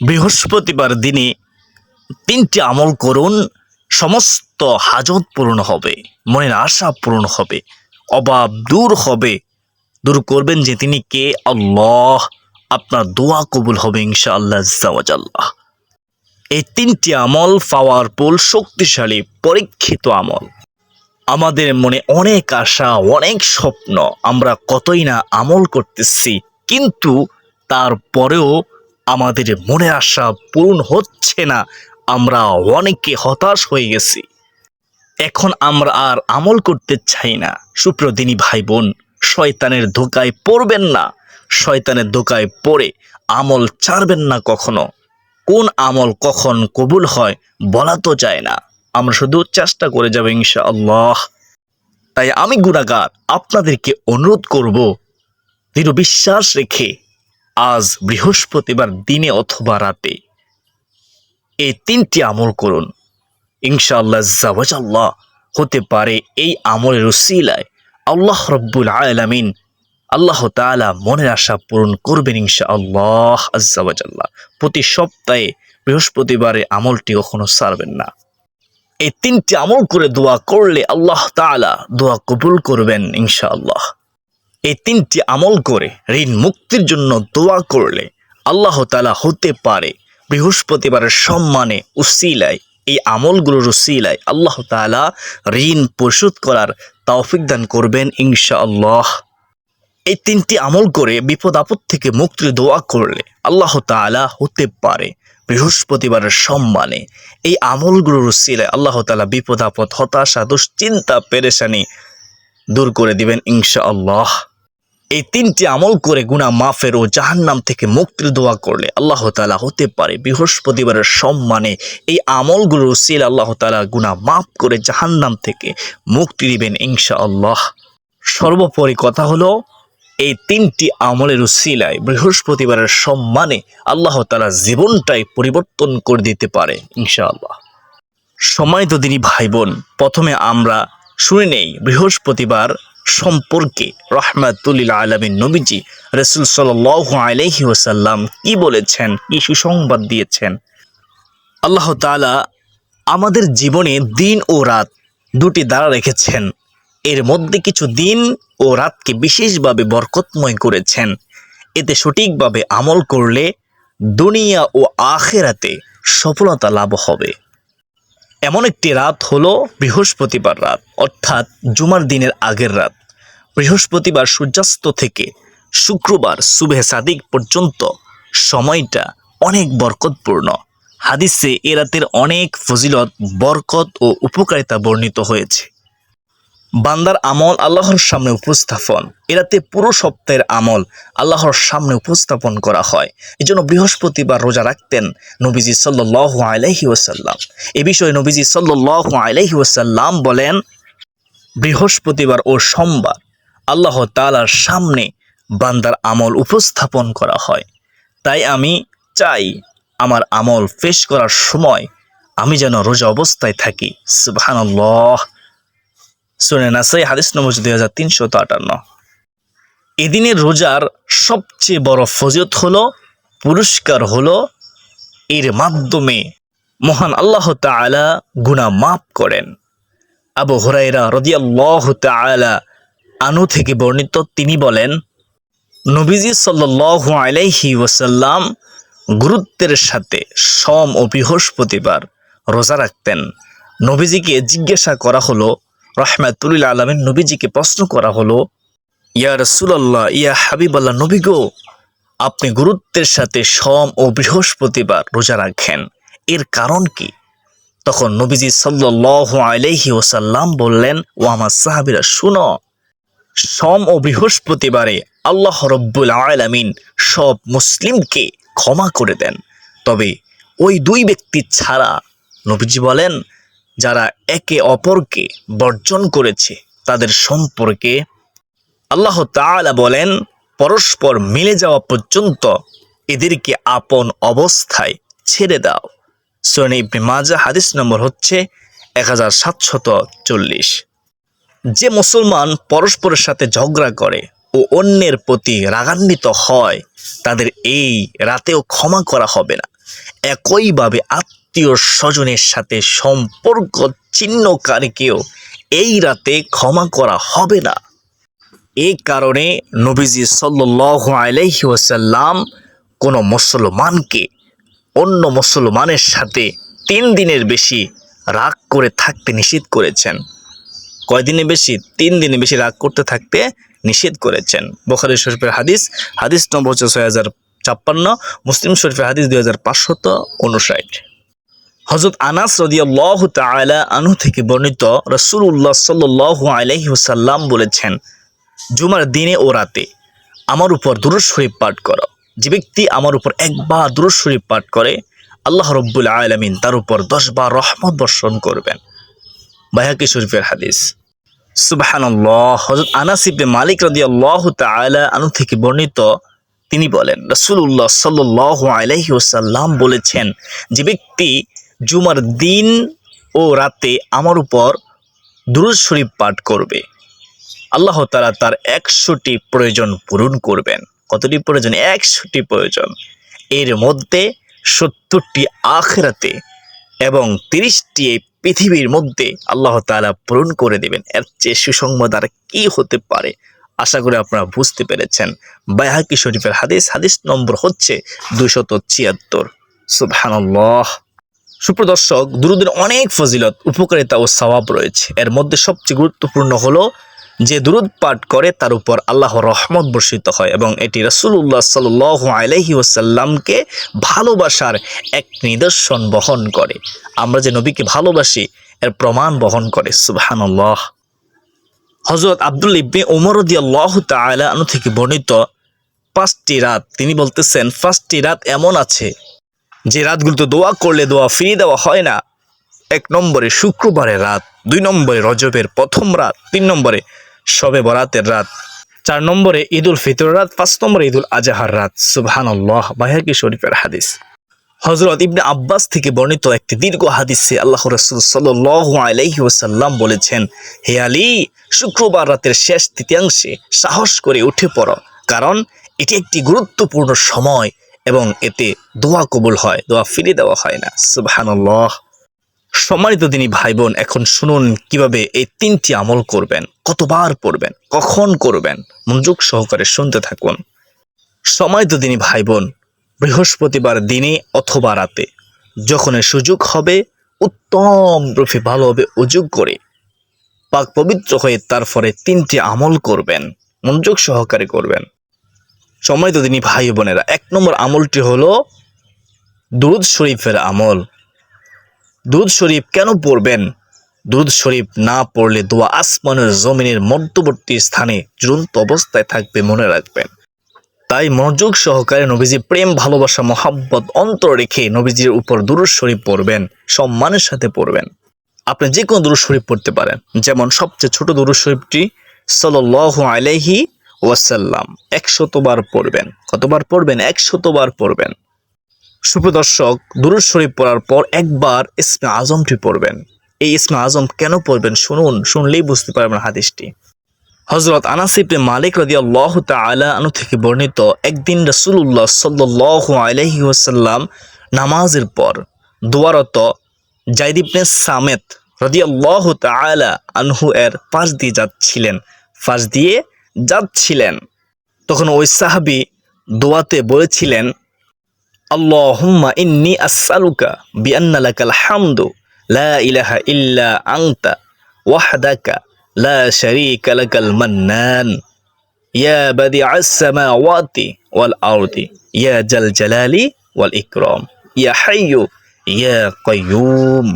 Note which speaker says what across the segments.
Speaker 1: বৃহস্পতিবার দিনে 3টি আমল করুন, সমস্ত হাজত পূরণ হবে, মনের আশা পূরণ হবে, অভাব দূর হবে। দূর করবেন যে তিনি কে? আল্লাহ। আপনার দোয়া কবুল হবে ইনশাআল্লাহ আজ্জা ওয়া জাল্লাহ। এই 3টি আমল পাওয়ারফুল, শক্তিশালী, পরীক্ষিত আমল। আমাদের মনে অনেক আশা, অনেক স্বপ্ন, আমরা কতই না আমল করতেছি, কিন্তু তারপরেও আমাদের মনের আশা পূরণ হচ্ছে না। আমরা অনেকে হতাশ হয়ে গেছি। এখন আমরা আর আমল করতে চাই না। সুপ্রদিনী ভাই বোন, শয়তানের ধোকায় পড়বেন না। শয়তানের ধোকায় পড়ে আমল ছাড়বেন না কখনো। কোন আমল কখন কবুল হয় বলা তো যায় না। আমরা শুধু চেষ্টা করে যাব ইনশাআল্লাহ। তাই আমি গুনাহগার আপনাদেরকে অনুরোধ করব, দৃঢ় বিশ্বাস রেখে আজ বৃহস্পতিবার দিনে অথবা রাতে এই 3টি আমল করুন। ইনশাআল্লাহ আজ্জা ওয়া জাল্লাহ। হতে পারে এই আমলের উসিলায় আল্লাহ রব্বুল আলামিন, আল্লাহ তাআলা মনের আশা পূরণ করবেন ইনশাআল্লাহ আজ্জা ওয়া জাল্লাহ। প্রতি সপ্তাহে বৃহস্পতিবারে আমলটি কখনো ছাড়বেন না। এই 3টি আমল করে দোয়া করলে আল্লাহ তাআলা দোয়া কবুল করবেন ইনশাআল্লাহ। এই 3টি আমল করে ঋণ মুক্তির জন্য দোয়া করলে আল্লাহ তাআলা হতে পারে বৃহস্পতিবারের সম্মানে উসিলায়, এই আমলগুলোর উসিলায় আল্লাহ তাআলা ঋণ পরিশোধ করার তৌফিক দান করবেন ইনশাআল্লাহ। এই 3টি আমল করে বিপদ আপদ থেকে মুক্তির দোয়া করলে আল্লাহ তাআলা হতে পারে বৃহস্পতিবারের সম্মানে এই আমলগুলোর উসিলায় আল্লাহ তাআলা বিপদ আপদ, হতাশা, দুশ্চিন্তা, পেরেশানি দূর করে দিবেন ইনশাআল্লাহ। এই 3টি আমল করে গুনাহ মাফের ও জাহান্নাম থেকে মুক্তির দোয়া করলে আল্লাহ তাআলা হতে পারে বৃহস্পতিবারের সম্মানে এই আমলগুলোর উসিলায় আল্লাহ তাআলা গুনাহ মাফ করে জাহান্নাম থেকে মুক্তি দিবেন ইনশাআল্লাহ। সর্বোপরি কথা হলো, এই 3টি আমলের উসিলায় বৃহস্পতিবারের সম্মানে আল্লাহ তাআলা জীবনটাই পরিবর্তন করে দিতে পারে ইনশাআল্লাহ। সম্মানিত দিনী ভাই বোন, প্রথমে আমরা শুনে নেই বৃহস্পতিবার সম্পর্কে রাহমাতুল লিল আলামিন নবীজি রাসূল সাল্লাল্লাহু আলাইহি ওয়াসাল্লাম কি বলেছেন, কি সুসংবাদ দিয়েছেন। আল্লাহ তাআলা আমাদের জীবনে দিন ও রাত দুটি দ্বারা রেখেছেন। এর মধ্যে কিছু দিন ও রাতকে বিশেষভাবে বরকতময় করেছেন। এতে সঠিকভাবে আমল করলে দুনিয়া ও আখিরাতে সফলতা লাভ হবে। এমন একটি রাত হলো বৃহস্পতিবার রাত, অর্থাৎ জুমার দিনের আগের রাত। বৃহস্পতিবার সূর্যাস্ত থেকে শুক্রবার সুবহে সাদিক পর্যন্ত সময়টা অনেক বরকতপূর্ণ। হাদিসে এ রাতের অনেক ফজিলত, বরকত ও উপকারিতা বর্ণিত হয়েছে। বান্দার আমল আল্লাহর সামনে উপস্থাপন, এরাতে পুরো সপ্তাহের আমল আল্লাহর সামনে উপস্থাপন করা হয়। এজন্য বৃহস্পতিবার রোজা রাখতেন নবীজি সাল্লাল্লাহু আলাইহি ওয়াসাল্লাম। এ বিষয়ে নবীজি সাল্লাল্লাহু আলাইহি ওয়াসাল্লাম বলেন, বৃহস্পতিবার ও সোমবার আল্লাহ তাআলার সামনে বান্দার আমল উপস্থাপন করা হয়। তাই আমি চাই আমার আমল পেশ করার সময় আমি যেন রোজা অবস্থায় থাকি। সুবহানাল্লাহ। সুনে নাসাই হাদিস নম্বর 2358। এদিনের রোজার সবচেয়ে বড় ফজিলত হলো, পুরস্কার হলো, এর মাধ্যমে মহান আল্লাহ তাআলা গুনাহ মাফ করেন। আবু হুরায়রা রাদিয়াল্লাহু তাআলা আনহু থেকে বর্ণিত, তিনি বলেন, নবীজি সাল্লাল্লাহু আলাইহি ওয়াসাল্লাম গুরুত্বের সাথে সোম ও বৃহস্পতিবার রোজা রাখতেন। নবীজিকে জিজ্ঞাসা করা হলো, রাহমাতুল লিল আলামিন নবীজিকে প্রশ্ন করা হলো, ইয়া রাসূলুল্লাহ, ইয়া হাবিবাল্লাহ, নবী গো, আপনি গুরুত্বের সাথে সোম ও বৃহস্পতিবার রোজা রাখেন, এর কারণ কি? তখন নবীজি সাল্লাল্লাহু আলাইহি ওয়াসাল্লাম বললেন, ও আমার সাহাবীরা শুনো, সোম ও বৃহস্পতিবারে আল্লাহ রব্বুল আলামিন সব মুসলিমকে ক্ষমা করে দেন, তবে ওই দুই ব্যক্তি ছাড়া। নবীজি বলেন, যারা একে অপরকে বর্জন করেছে তাদের সম্পর্কে আল্লাহ তাআলা বলেন, পরস্পর মিলে যাওয়া পর্যন্ত এদেরকে আপন অবস্থায় ছেড়ে দাও। সুনান ইবনে মাজাহ হাদিস নম্বর হচ্ছে 1740। যে মুসলমান পরস্পরের সাথে ঝগড়া করে, ও অন্যের প্রতি রাগান্বিত হয় তাদের এই রাতেও ক্ষমা করা হবে না। একইভাবে আত্মীয় স্বজনের সাথে সম্পর্ক ছিন্নকারীকেও এই রাতে ক্ষমা করা হবে না। এই কারণে নবীজি সাল্লাল্লাহু আলাইহি ওয়াসাল্লাম কোনো মুসলমানকে অন্য মুসলমানের সাথে 3 দিনের বেশি রাগ করে থাকতে নিষেধ করেছেন। কয়দিনের বেশি? 3 দিনের বেশি রাগ করতে থাকতে নিষেধ করেছেন। বুখারী শরীফের হাদিস, হাদিস নম্বর হচ্ছে 6056, মুসলিম শরীফের হাদিস 2559। হযরত আনাস রাদিয়াল্লাহু তাআলা আনহু থেকে বর্ণিত, রাসূলুল্লাহ সাল্লাল্লাহু আলাইহি ওয়াসাল্লাম বলেছেন, জুমার দিনে ও রাতে আমার উপর দুরূদ শরীফ পাঠ করো। যে ব্যক্তি আমার উপর একবার দুরূদ শরীফ পাঠ করে আল্লাহ রাব্বুল আলামিন তার উপর 10 বার রহমত বর্ষণ করবেন। বাইহাকী শরীফের হাদিস। সুবহানাল্লাহ। হযরত আনাস ইবনে মালিক রাদিয়াল্লাহু তাআলা আনহু থেকে বর্ণিত, তিনি বলেন, রাসূলুল্লাহ সাল্লাল্লাহু আলাইহি ওয়াসাল্লাম বলেছেন, যে ব্যক্তি জুমার দিন ও রাতে আমার উপর দুরূদ শরীফ পাঠ করবে আল্লাহ তাআলা তার 100টি প্রয়োজন পূরণ করবেন। কতটি প্রয়োজন? 100টি প্রয়োজন। এর মধ্যে 70টি আখিরাতে এবং 30টি পৃথিবীর মধ্যে আল্লাহ তাআলা পূরণ করে দেবেন। এর চেয়ে সুসংবাদ আর কি হতে পারে? আশা করি আপনারা বুঝতে পেরেছেন। বাইহাকী শরীফের হাদিস, হাদিস নম্বর হচ্ছে 276। সুবহানাল্লাহ। সুপ্রদর্শক, দুরূদের অনেক ফজিলত, উপকারিতা ও সওয়াব রয়েছে। এর মধ্যে সবচেয়ে গুরুত্বপূর্ণ হলো যে দুরূদ পাঠ করে তার উপর আল্লাহর রহমত বর্ষিত হয় এবং এটি রাসূলুল্লাহ সাল্লাল্লাহু আলাইহি ওয়াসাল্লামকে ভালোবাসার এক নিদর্শন বহন করে। আমরা যে নবীকে ভালোবাসি এর প্রমাণ বহন করে। সুবহানাল্লাহ। হযরত আব্দুল্লাহ ইবনে ওমর রাদিয়াল্লাহু তাআলা আনহু থেকে বর্ণিত 5টি রাত, তিনি বলতেছেন 5টি রাত এমন আছে যে রাতগুলোতে দোয়া করলে দোয়া ফিরিয়ে দেওয়া হয় না। 1 নম্বরে শুক্রবারের রাত, 2 নম্বরে রজবের প্রথম রাত, 3 নম্বরে শবে বরাতের রাত, 4 নম্বরে ঈদুল ফিতরের রাত, 5 নম্বরে ঈদুল আজহার রাত। সুবহানাল্লাহ। বাইহাকী শরীফের হাদিস। হযরত ইবনে আব্বাস থেকে বর্ণিত একটি দীর্ঘ হাদিসে আল্লাহ রাসূল সাল্লাল্লাহু আলাইহি ওয়াসাল্লাম বলেছেন, হে আলী, শুক্রবার রাতের শেষ তৃতীয়াংশে সাহস করে উঠে পড়ো, কারণ এটি একটি গুরুত্বপূর্ণ সময় এবং এতে দোয়া কবুল হয়, দোয়া ফিরিয়ে দেওয়া হয় না। সুবহানাল্লাহ। সম্মানিত দিনী ভাই বোন, এখন শুনুন কিভাবে এই 3টি আমল করবেন, কতবার পড়বেন, কখন করবেন। মনোযোগ সহকারে শুনতে থাকুন। সম্মানিত দিনী ভাই বোন, বৃহস্পতিবার দিনে অথবা রাতে যখন সুযোগ হবে উত্তম রূপে ভালোভাবে উজু করে পাক পবিত্র হয়ে তারপরে 3টি আমল করবেন, মনোযোগ সহকারে করবেন। সম্মানিত দিনী ভাই বোনেরা, 1 নম্বর আমলটি হলো দুরূদ শরীফের আমল। দুরূদ শরীফ কেন পড়বেন? দুরূদ শরীফ না পড়লে দোয়া আসমানের জমিনের মধ্যবর্তী স্থানে ঝুলন্ত অবস্থায় থাকবে, মনে রাখবেন। তাই মনোযোগ সহকারে নবীজি প্রেম, ভালোবাসা, মহাব্বত অন্তর রেখে নবীজির উপর দুরূদ শরীফ পড়বেন, সম্মানের সাথে পড়বেন। আপনি যে কোনো দুরূদ শরীফ পড়তে পারেন, যেমন সবচেয়ে ছোট দুরূদ শরীফটি সাল্লাল্লাহু আলাইহি ওয়াসাল্লাম 100 বার পড়বেন। কতবার পড়বেন? 100 বার পড়বেন। সুপ্রদর্শক, দুরূদ শরীফ পড়ার পর একবার ইসমে আজমটি পড়বেন। এই ইসমে আজম কেন পড়বেন শুনুন, শুনলেই বুঝতে পারবেন হাদিসটি। হযরত আনাস ইবনে মালিক রাদিয়াল্লাহু তাআলা আনহু থেকে বর্ণিত, একদিন রাসূলুল্লাহ সাল্লাল্লাহু আলাইহি ওয়াসাল্লাম নামাজের পর দোয়ারত যায়েদ ইবনে সামেত রাদিয়াল্লাহু তাআলা আনহু এর পাশ দিয়ে যাচ্ছিলেন। তখন ওই সাহাবী দোয়াতে বলেছিলেন, আল্লাহুম্মা ইন্নী আসআলুকা বিআন্না লাকাল হামদু লা ইলাহা ইল্লা আনতা ওয়াহদাকা লা শারীকা লাকাল মান্নান ইয়া বাদিআস সামাওয়াতি ওয়াল আরদি ইয়া জাল জালালি ওয়াল ইকরাম ইয়া হাইয়্যু ইয়া কাইয়্যুম।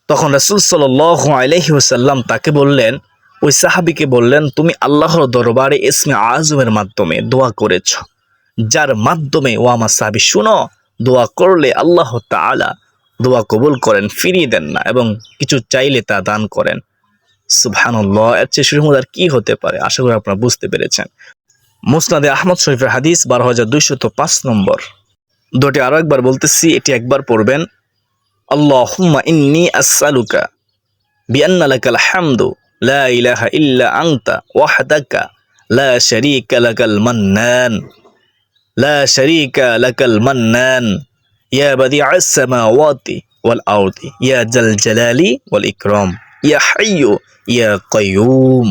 Speaker 1: তখন রাসূল সাল্লাল্লাহু আলাইহি ওয়াসাল্লাম তাকে বললেন, ওই সাহাবীকে বললেন, তুমি আল্লাহর দরবারে ইসমে আজমের মাধ্যমে দোয়া করেছ, যার মাধ্যমে ও আমার সাহাবী শুনো, দোয়া করলে আল্লাহ তাআলা দোয়া কবুল করেন, ফিরিয়ে দেন না এবং কিছু চাইলে তা দান করেন। সুবহানাল্লাহ। এর চেয়ে সুন্দর কি হতে পারে? আশা করি আপনারা বুঝতে পেরেছেন। মুসনাদে আহমদ শরীফের হাদিস 12205 নম্বর। দুটি আরো একবার বলতেছি, এটি একবার পড়বেন, আল্লাহুম্মা ইন্নী আসআলুকা বিআন্না লাকাল হামদু লা ইলাহা ইল্লা আনতা ওয়াহদাকা লা শারীকা লাকাল মান্নান, লা শারীকা লাকাল মান্নান, ইয়া বাদিআস সামাওয়াতি ওয়াল আরদি, ইয়া জাল জালালি ওয়াল ইকরাম, ইয়া হাইয়্যু ইয়া কাইয়্যুম।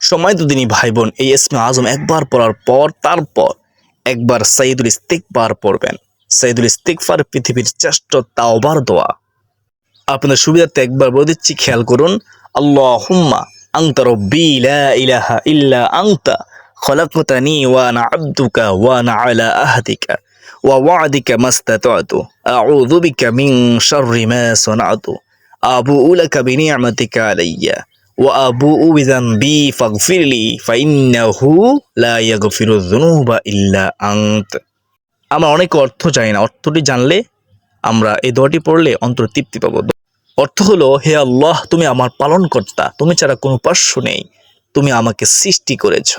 Speaker 1: সম্মানিত দিনী ভাই বোন, এই ইসমে আজম একবার পড়ার পর তারপর একবার সাইয়্যিদুল ইস্তিগফার পড়বেন। সাইয়্যিদুল ইস্তিগফার পৃথিবীর শ্রেষ্ঠ তাওবার দোয়া। আপনাদের সুবিধার্থে একবার বলে দিচ্ছি, খেয়াল করুন। আল্লাহুম্মা আনতা রাব্বি লা ইলাহা ইল্লা আনতা খলাকতানি ওয়া আনা আবদুকা ওয়া আনা আলা আহদিকা ওয়া ওয়া'দিকা মাস্তাতা'তু আউযু বিকা মিন শাররি মা সানা'তু আবুউ লাকা বিনি'মাতিকা আলাইয়া ওয়া আবুউ বিযানবি ফাগফিরলি ফাইন্নাহু লা ইয়াগফিরুয যুনুবা ইল্লা আনত। আমরা অনেক অর্থ জানি না, অর্থটি জানলে আমরা এই দোয়াটি পড়লে অন্তর তৃপ্তি পাবো। অর্থ হলো, হে আল্লাহ, তুমি আমার পালনকর্তা, তুমি ছাড়া কোনো উপাস্য নেই, তুমি আমাকে সৃষ্টি করেছ,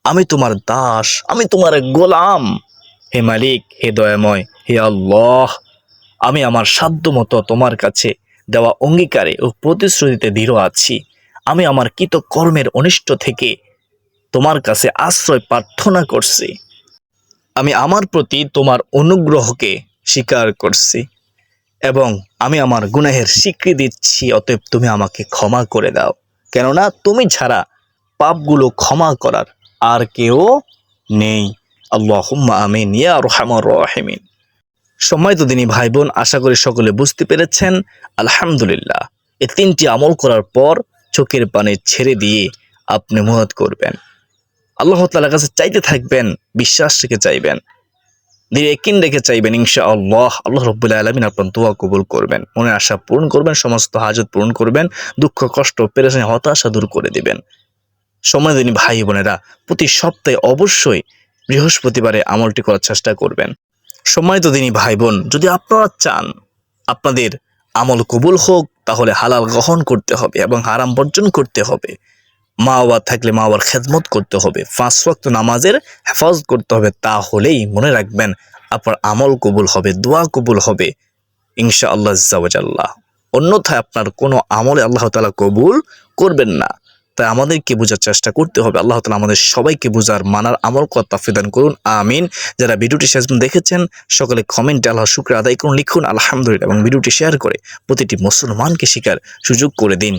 Speaker 1: আমি তোমার দাস, আমি তোমার গোলাম। হে মালিক, হে দয়াময়, হে আল্লাহ, আমি আমার সাধ্য মতো তোমার কাছে দেওয়া অঙ্গীকারে ও প্রতিশ্রুতিতে দৃঢ় আছি। আমি আমার কৃতকর্মের অনিষ্ট থেকে তোমার কাছে আশ্রয় প্রার্থনা করছি। আমি আমার প্রতি তোমার অনুগ্রহকে স্বীকার করছি এবং আমি আমার গুনাহের স্বীকৃতি দিচ্ছি। অতএব তুমি আমাকে ক্ষমা করে দাও, কেননা তুমি ছাড়া পাপগুলো ক্ষমা করার আর কেউ নেই। আল্লাহুম্মা আমিন ইয়া আরহামার রাহিমিন। সম্মানিত দিনী ভাই বোন, আশা করি সকলে বুঝতে পেরেছেন। আলহামদুলিল্লাহ, এই তিনটি আমল করার পর চোখের পানি ছেড়ে দিয়ে আপনি মুরাদ করবেন, আল্লাহ তাআলার কাছে চাইতে থাকবেন, বিশ্বাস রেখে চাইবেন, ইয়াকিন রেখে চাইবেন। ইনশাআল্লাহ আল্লাহ রাব্বুল আলামিন আপনার দোয়া কবুল করবেন, মনের আশা পূরণ করবেন, সমস্ত হাজত পূরণ করবেন, দুঃখ কষ্ট পেরেশানি হতাশা দূর করে দিবেন। সম্মানিত দিনী ভাই বোনেরা, প্রতি সপ্তাহে অবশ্যই বৃহস্পতিবারে আমলটি করার চেষ্টা করবেন। সম্মানিত দিনী ভাই বোন, যদি আপনারা চান আপনাদের আমল কবুল হোক, তাহলে হালাল গ্রহণ করতে হবে এবং হারাম বর্জন করতে হবে। মা বাবা থাকলে মা বাবার খেদমত করতে হবে, 5 ওয়াক্ত নামাজের হেফাজত করতে হবে। তাহলেই মনে রাখবেন আপনার আমল কবুল হবে, দোয়া কবুল হবে ইনশাআল্লাহ আজ্জা ওয়া জাল্লা। অন্যথায় আপনার কোনো আমলে আল্লাহ তাআলা কবুল করবেন না। তাই আমাদেরকে বোঝার চেষ্টা করতে হবে। আল্লাহ তাআলা আমাদের সবাইকে বোঝার, মানার, আমল করার তৌফিক দান করুন, আমিন। যারা ভিডিওটি শেষ পর্যন্ত দেখেছেন সকলে কমেন্টে আল্লাহর শুকর আদায় করুন, লিখুন আলহামদুলিল্লাহ এবং ভিডিওটি শেয়ার করে প্রতিটি মুসলমানকে শিখার সুযোগ করে দিন।